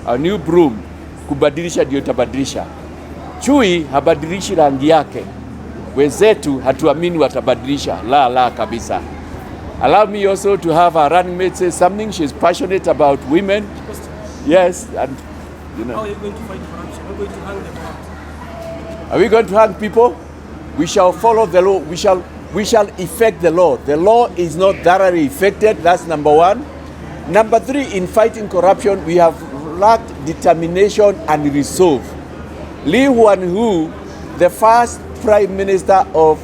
a new broom, kubadilisha ndio tabadilisha. Chui habadilishi rangi yake. Wenzetu hatuamini watabadilisha. La kabisa. Allow me also to have our running mate say something. She's passionate about women. Yes, and you know. How are you going to fight corruption? Are we going to hang them out? Are we going to hang people? We shall follow the law. We shall effect the law. The law is not thoroughly effected. That's number one. Number three, in fighting corruption, we have lacked determination and resolve. Lee Kuan Yew, the first Prime Minister of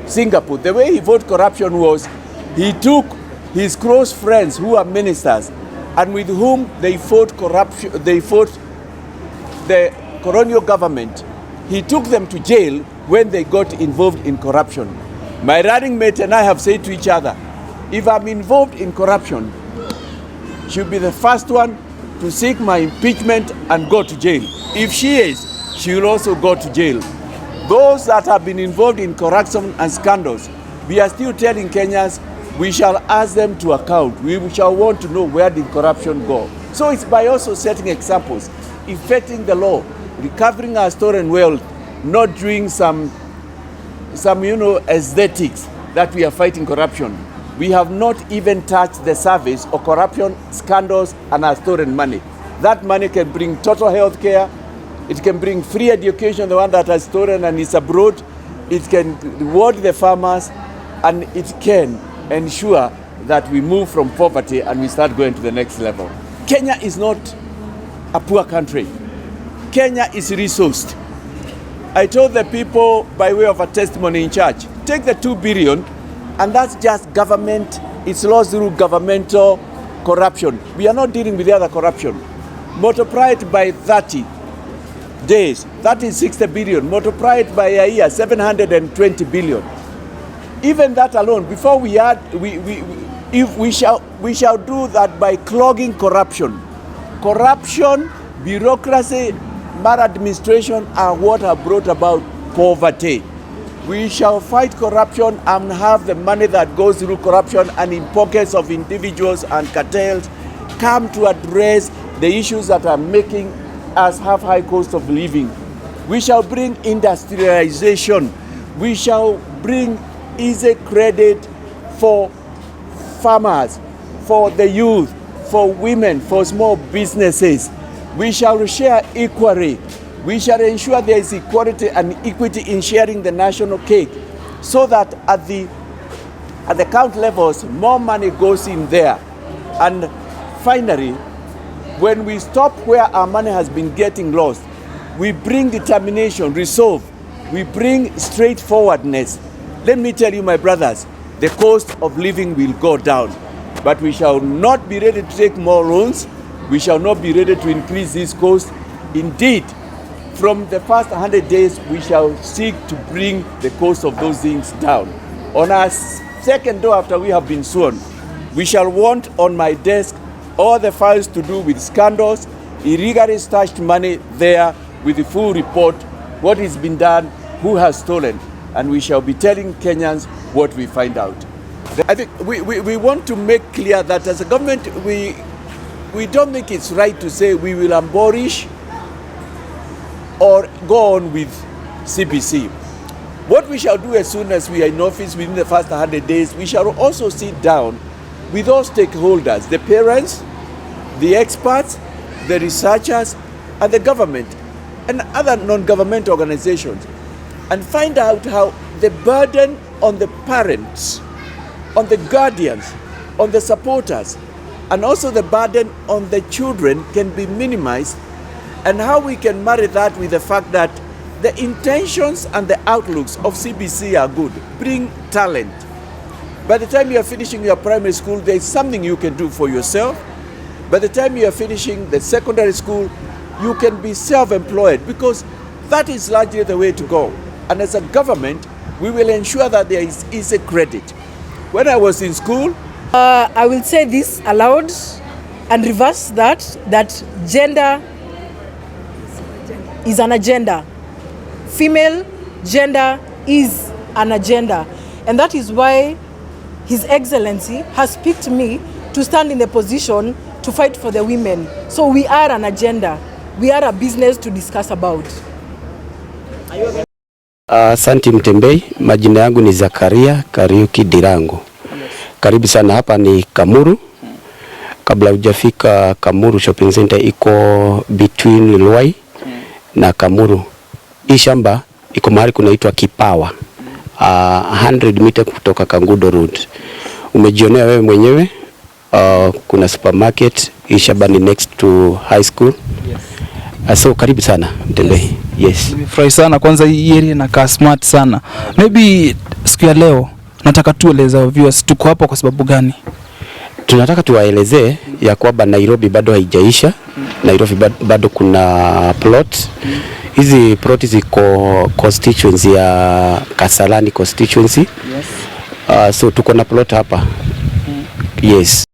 Singapore, the way he fought corruption was he took his close friends who are ministers and with whom they fought corruption, they fought the colonial government. He took them to jail when they got involved in corruption. My running mate and I have said to each other, if I'm involved in corruption, she'll be the first one to seek my impeachment and go to jail. If she is, she will also go to jail. Those that have been involved in corruption and scandals, we are still telling Kenyans, we shall ask them to account. We shall want to know where did corruption go. So it's by also setting examples, effecting the law, recovering our stolen wealth, not doing some aesthetics that we are fighting corruption. We have not even touched the surface of corruption, scandals, and our stolen money. That money can bring total health care. It can bring free education, the one that has stolen and is abroad. It can reward the farmers, and it can ensure that we move from poverty and we start going to the next level. Kenya is not a poor country. Kenya is resourced. I told the people by way of a testimony in church, take the 2 billion, and that's just government, it's lost through governmental corruption. We are not dealing with the other corruption. Multiply it by 30 days, that is 60 billion. Multiply it by a year, 720 billion. Even that alone, before we add, we shall do that by clogging corruption. Corruption, bureaucracy, maladministration are what have brought about poverty. We shall fight corruption and have the money that goes through corruption and in pockets of individuals and cartels come to address the issues that are making us have high cost of living. We shall bring industrialization. We shall bring easy credit for farmers, for the youth, for women, for small businesses. We shall share equally. We shall ensure there is equality and equity in sharing the national cake so that at the count levels, more money goes in there. And finally, when we stop where our money has been getting lost, we bring determination, resolve, we bring straightforwardness. Let me tell you, my brothers, the cost of living will go down, but we shall not be ready to take more loans. We shall not be ready to increase this cost. Indeed, from the first 100 days, we shall seek to bring the cost of those things down. On our second door after we have been sworn, we shall want on my desk all the files to do with scandals, illegally stashed money there with the full report, what has been done, who has stolen, and we shall be telling Kenyans what we find out. I think we want to make clear that as a government, we don't think it's right to say we will abolish or go on with CBC. What we shall do as soon as we are in office within the first 100 days, we shall also sit down with all stakeholders, the parents, the experts, the researchers, and the government, and other non-government organizations, and find out how the burden on the parents, on the guardians, on the supporters, and also the burden on the children can be minimized, and how we can marry that with the fact that the intentions and the outlooks of CBC are good. Bring talent. By the time you are finishing your primary school, there is something you can do for yourself. By the time you are finishing the secondary school, you can be self-employed, because that is largely the way to go. And as a government, we will ensure that there is easy credit. When I was in school, I will say this aloud and reverse that gender is an agenda. Female gender is an agenda. And that is why His Excellency has picked me to stand in the position to fight for the women. So we are an agenda. We are a business to discuss about. Asante Mutembei, majina yangu ni Zakaria Kariuki Dirango. Karibu sana, hapa ni Kamuru. Kabla hujafika Kamuru shopping center iko between Luai na Kamuru. Hii shamba iko mahali kunaitwa Kipawa. 100 meter kutoka Kangudo Road. Umejionea wewe mwenyewe. Kuna supermarket. Hii shamba ni next to high school. So karibu sana Mutembei. Yes. Nimefurahi sana, kwanza hii area inakaa smart sana. Maybe siku ya leo nataka tueleze viewers tuko hapa kwa sababu gani? Tunataka tuwaelezee ya kwamba Nairobi bado haijaisha. Nairobi bado kuna plot. Hizi plot ziko constituency ya Kasarani constituency. Yes. So tuko na plot hapa. Yes.